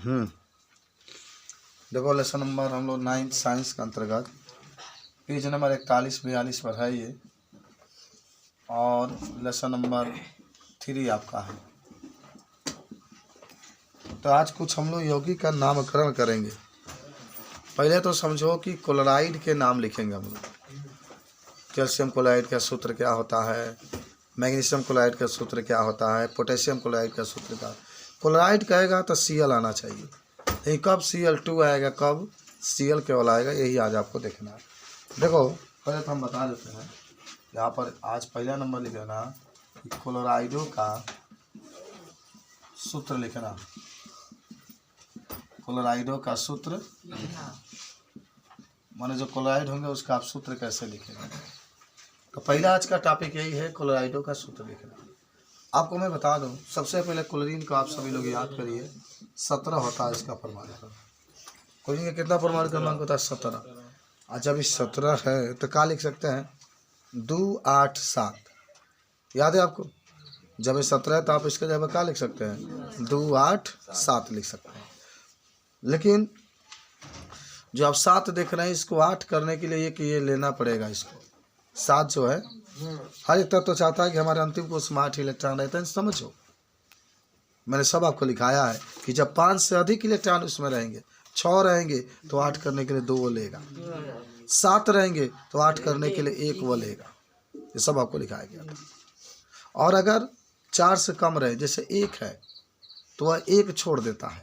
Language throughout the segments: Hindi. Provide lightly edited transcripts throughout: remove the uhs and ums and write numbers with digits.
हम्म देखो लेसन नंबर हम लोग 9th साइंस के अंतर्गत पेज नंबर 41-42 पर है ये, और लेसन नंबर 3 आपका है। तो आज कुछ हम लोग यौगिक का नामकरण करेंगे। पहले तो समझो कि क्लोराइड के नाम लिखेंगे हम लोग। कैल्शियम क्लोराइड का सूत्र क्या होता है, मैग्नीशियम क्लोराइड का सूत्र क्या होता है, पोटेशियम क्लोराइड का सूत्र क्या। क्लोराइड कहेगा तो Cl आना चाहिए, लेकिन कब Cl2 आएगा, कब Cl केवल आएगा, यही आज आपको देखना है। देखो पहले तो हम बता देते हैं, यहाँ पर आज पहला नंबर लिख लेना कि क्लोराइडों का सूत्र लिखना। क्लोराइडों का सूत्र माने जो क्लोराइड होंगे उसका आप सूत्र कैसे लिखेंगे। तो पहला आज का टॉपिक यही है, क्लोराइडों का सूत्र लिखना। आपको मैं बता दूं, सबसे पहले क्लोरीन को आप सभी लोग याद करिए, 17 होता है इसका परमाणु क्रमांक। क्लोरीन का कितना परमाणु क्रमांक होता है, 17। और जब इस 17 है तो क्या लिख सकते हैं, 2, 8, 7। याद है आपको, जब ये 17 है तो आप इसके जगह क्या लिख सकते हैं, 2, 8, 7 लिख सकते हैं। लेकिन जो आप 7 देख रहे हैं, इसको 8 करने के लिए ये लेना पड़ेगा। इसको 7 जो है, हर एक तत्व तो चाहता है कि हमारे अंतिम कोश में 8 इलेक्ट्रॉन रहते हैं। समझो, मैंने सब आपको लिखाया है कि जब 5 से अधिक इलेक्ट्रॉन उसमें रहेंगे, 6 रहेंगे तो 8 करने के लिए 2 वो लेगा, 7 रहेंगे तो 8 करने के लिए 1 वो लेगा। ये सब आपको लिखाया गया था। और अगर 4 से कम रहे, जैसे 1 है तो वह 1 छोड़ देता है,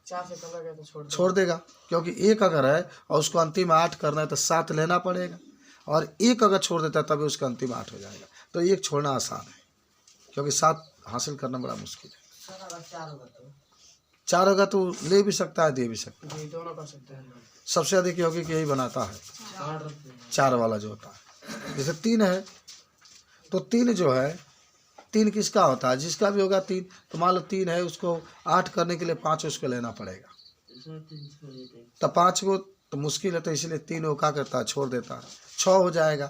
4 से कम है तो छोड़ देगा, क्योंकि 1 अगर है और उसको अंतिम 8 करना है तो 7 लेना पड़ेगा, और 1 अगर छोड़ देता है तभी उसका अंतिम 8 हो जाएगा। तो 1 छोड़ना आसान है, क्योंकि 7 हासिल करना बड़ा मुश्किल है। 4 होगा तो ले भी सकता है, दे भी सकता है, दोनों कर सकते हैं। सबसे अधिक यौगिक यही बनाता है, 4 वाला जो होता है। जैसे 3 है तो 3 जो है, 3 किसका होता है, जिसका भी होगा 3। तो मान लो 3 है, उसको 8 करने के लिए 5 उसको लेना पड़ेगा, तो 5 को तो मुश्किल है, तो इसलिए 3 वो क्या करता है, छोड़ देता है, 6 हो जाएगा।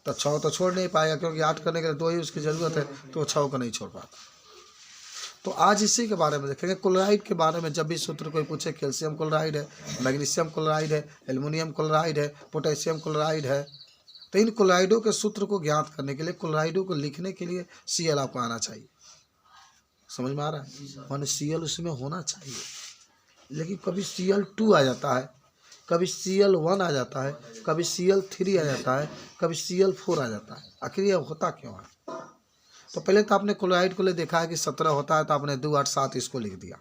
तो 6 तो छोड़ नहीं पाएगा, क्योंकि 8 करने के लिए 2 ही उसकी ज़रूरत है, तो 6 को नहीं छोड़ पाता। तो आज इसी के बारे में देखेंगे, क्लोराइड के बारे में। जब भी सूत्र कोई पूछे, कैल्शियम क्लोराइड है, मैग्नीशियम क्लोराइड है, एल्युमिनियम क्लोराइड है, पोटेशियम क्लोराइड है, तो इन क्लोराइडों के सूत्र को ज्ञात करने के लिए, क्लोराइडों को लिखने के लिए Cl आपको आना चाहिए। समझ में आ रहा है, माने Cl उसमें होना चाहिए। लेकिन कभी Cl2 आ जाता है, कभी Cl1 आ जाता है, कभी Cl3 आ जाता है, कभी Cl4 आ जाता है। आखिर यह होता क्यों है। तो पहले तो आपने क्लोराइड को ले देखा है कि 17 होता है, तो आपने 2, 8, 7 इसको लिख दिया।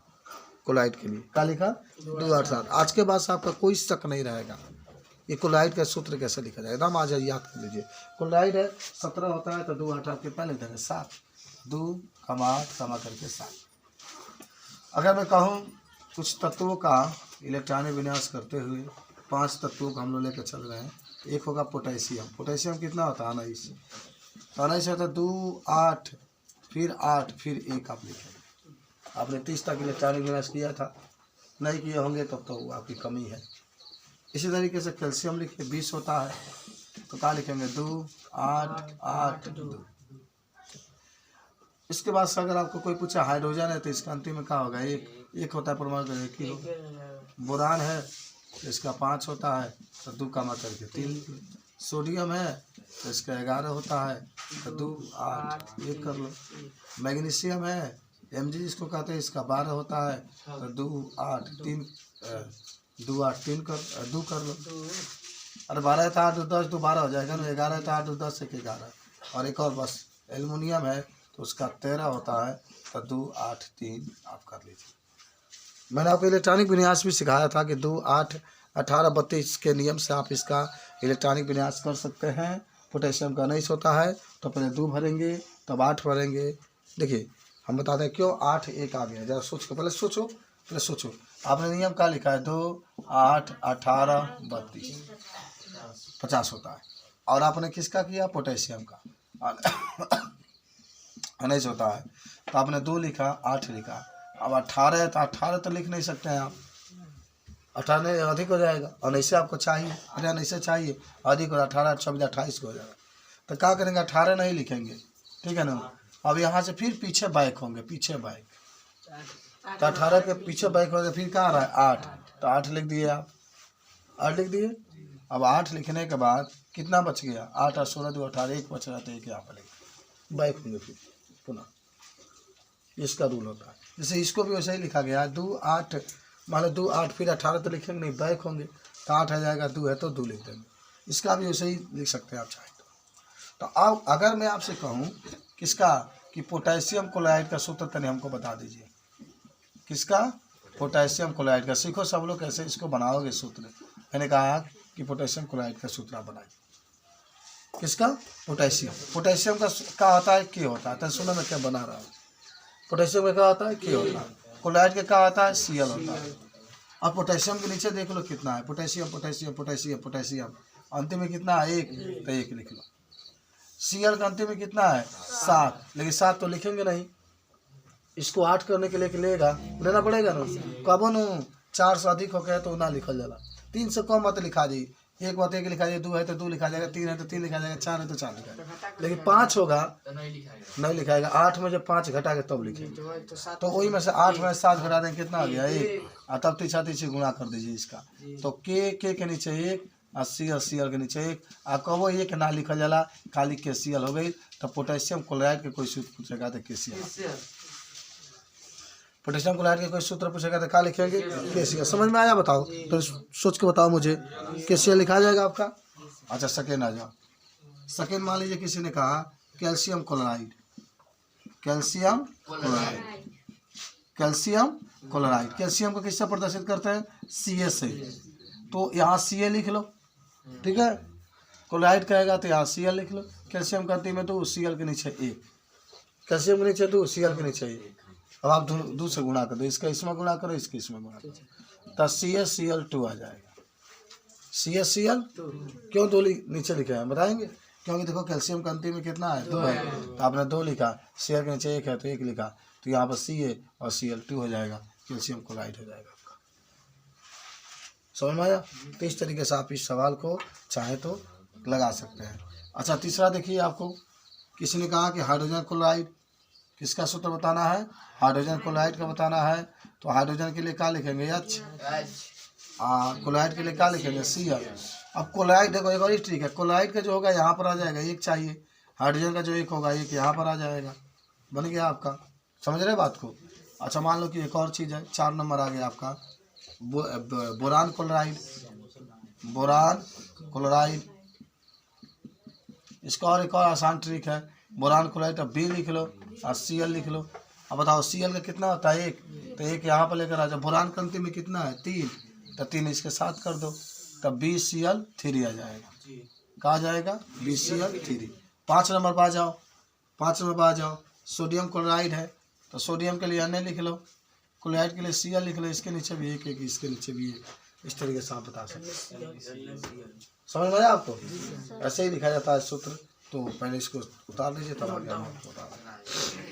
क्लोराइड के लिए क्या लिखा, 2, 8, 7। आज के बाद से आपका कोई शक नहीं रहेगा ये क्लोराइड का सूत्र कैसे लिखा जाए, एकदम आज याद कर लीजिए। क्लोराइड है 17 होता है, तो 2, 8 आपके पहले देंगे 7, 2, 8 कमा करके 7। अगर मैं कहूँ कुछ तत्वों का इलेक्ट्रॉनिक विन्यास करते हुए 5 तत्वों को हम लोग लेकर चल रहे हैं। एक होगा पोटेशियम। पोटेशियम कितना होता है, 9 से, तो 9 से होता है 2, 8, फिर 8, फिर 1 आप लिखेंगे। आपने 30 तक इलेक्ट्रॉनिक विन्यास किया था, नहीं किए होंगे तब तो आपकी कमी है। इसी तरीके से कैल्शियम लिखिए, 20 होता है, तो क्या लिखेंगे, 2, 8, 8, 2। इसके बाद से अगर आपको कोई पूछे हाइड्रोजन है, तो इसका अंतिम में क्या होगा, 1 होता है परमाणु, 1 ही होगा। बोरान है तो इसका 5 होता है, तो 2 कमा करके 3। सोडियम है तो इसका 11 होता है, तो 2, 8, 1 कर लो। मैग्नीशियम है, Mg जिसको कहते हैं, इसका 12 होता है, तो 2, 8, 3, 2, 8, 3 कर 2 कर लो। अरे 12 है तो 8, 10, 12 हो जाएगा ना। 11 है तो 8, 10, 1, 11। और एक और बस एल्युमिनियम है तो उसका 13 होता है, तो 2, 8, 3 आप कर लीजिए। मैंने आपको इलेक्ट्रॉनिक विन्यास भी सिखाया था कि 2, 8, 18, 32 के नियम से आप इसका इलेक्ट्रॉनिक विन्यास कर सकते हैं। पोटेशियम का 19 होता है, तो पहले 2 भरेंगे, तब 8 भरेंगे। देखिए हम बताते हैं क्यों 8, 1 आ गया, जरा सोच के पहले सोचो। आपने नियम क्या लिखा है, 2, 8, 18, 32, 50 होता है। और आपने किसका किया, पोटेशियम का 19 होता है, तो आपने 2 लिखा, 8 लिखा। अब 18 है तो 18 तो लिख नहीं सकते हैं आप, 18 अधिक हो जाएगा, और ऐसे आपको चाहिए, अरे ऐसे चाहिए अधिक, और 18, 26, 28 हो जाएगा। तो क्या करेंगे, 18 नहीं लिखेंगे, ठीक है ना। अब यहाँ से फिर पीछे बैक होंगे, पीछे बैक तो 18 के पीछे बैक हो गया, फिर कहाँ रहा है 8, तो 8 लिख दिए आप, 8 लिख दिए। अब 8 लिखने के बाद कितना बच गया, 8 और 16 2 18, 1 बच रहा था, 1 यहाँ पर लिख बैक होंगे फिर पुनः। इसका रूल होता है। जैसे इसको भी वैसे ही लिखा गया 2 8, मान लो 2 8 फिर 18 तो लिखेंगे नहीं, बैक होंगे तो 8 आ जाएगा, 2 है तो 2 लिख देंगे। इसका भी वैसे ही लिख सकते हैं आप चाहें तो। अब अगर मैं आपसे कहूँ किसका कि पोटेशियम क्लोराइड का सूत्र तने हमको बता दीजिए। किसका? पोटेशियम क्लोराइड का। सीखो सब लोग कैसे इसको बनाओगे सूत्र। मैंने कहा कि पोटेशियम क्लोराइड का सूत्र आप बनाइए। किसका? पोटेशियम। पोटेशियम का होता है के होता है, तो सुनो मैं क्या बना रहा हूँ। पोटेशियम का क्या होता है के होता है, क्लोराइड का क्या होता है Cl होता है। अब पोटेशियम के नीचे देख लो कितना है, पोटेशियम पोटेशियम पोटेशियम पोटेशियम, अंतिम में कितना है 1, तो 1 लिख लो। Cl का अंतिम में कितना है 7, लेकिन 7 तो लिखेंगे नहीं, इसको 8 करने के लिए लेगा लेना पड़ेगा ना। कब नो 4 से अधिक हो गया तो ना लिखल जाला, 3 से कम मत लिखा दी, 1 बात 1 लिखा जाए, 2 है तो 2 लिखा जाएगा, 3 है तो 3 लिखा जाएगा, 4 है तो 4 लिखा जाएगा, लेकिन 5 होगा नहीं लिखाएगा। 8 में जब 5 घटा के तब लिखेंगे, तो वही में से 8 में 7 घटा देंगे कितना आ गया 1, और तब तीछा तीछी गुणा कर दीजिए इसका। तो के नीचे 1 और Cl के नीचे 1, आ कबो 1 ना लिखल जाला, खाली KCl हो गई। तो पोटेशियम क्लोराइड के कोई सूत्र पूछेगा तो KCl, पोटेशियम क्लोराइड के कोई सूत्र पूछेगा तो क्या लिखेंगे KCl। समझ में आया? बताओ तो सोच के बताओ मुझे, KCl लिखा जाएगा आपका। अच्छा सेकेंड आ जाओ। सेकेंड मान लीजिए किसी ने कहा calcium chloride, calcium chloride, calcium chloride. Calcium को किससे प्रदर्शित करते हैं Ca से, तो यहाँ Ca लिख लो, ठीक है। क्लोराइड कहेगा तो यहाँ Cl लिख लो। कैल्शियम का अंतिम में 2, Cl के नीचे 1, कैल्शियम के नीचे 2, Cl के नीचे 1। अब आप 2 से गुणा कर दो, इसका इसमें गुणा करो, इसके इसमें गुणा करो, तो CaCl2 आ जाएगा। CaCl क्यों 2 नीचे लिखा है बताएंगे? क्योंकि देखो कैल्शियम का अंतिम में कितना है 2 है, तो आपने 2 लिखा, Cl के नीचे 1 है तो 1 लिखा, तो यहाँ पर Ca और Cl2 हो जाएगा, कैल्शियम क्लोराइड हो जाएगा आपका। समझ में आया? तो इस तरीके से आप इस सवाल को चाहे तो लगा सकते हैं। अच्छा तीसरा देखिए, आपको किसी ने कहा कि हाइड्रोजन क्लोराइड, किसका सूत्र बताना है? हाइड्रोजन क्लोराइड का बताना है। तो हाइड्रोजन के लिए क्या लिखेंगे H, क्लोराइड के लिए क्या लिखेंगे Cl। अब क्लोराइड देखो एक और ट्रिक है, क्लोराइड का जो होगा यहाँ पर आ जाएगा 1 चाहिए, हाइड्रोजन का जो 1 होगा 1 यहाँ पर आ जाएगा, बन गया आपका। समझ रहे बात को? अच्छा मान लो कि एक और चीज़ है, 4 नंबर आ गया आपका बोरान क्लोराइड, बोरान क्लोराइड। इसका और एक और आसान ट्रिक है, बोरान क्लोराइड का B लिख लो और Cl लिख लो। अब बताओ Cl का कितना होता है 1, तो 1 यहाँ पर लेकर आ जाओ। बोरान का अंतिम में कितना है 3, तो 3 इसके साथ कर दो, तब BCl3 आ जाएगा। कहा जाएगा BCl3। 5 नंबर पर आ जाओ, 5 नंबर पर आ जाओ। सोडियम क्लोराइड है तो सोडियम के लिए Na लिख लो, क्लोराइड के लिए Cl लिख लो, इसके नीचे भी 1 1, इसके नीचे भी 1। इस तरीके से आप बता सकते हैं। समझ में आया आपको? ऐसे ही लिखा जाता है सूत्र। तो पहले इसको उतार लीजिए तब आगे हम आपको बता रहे हैं।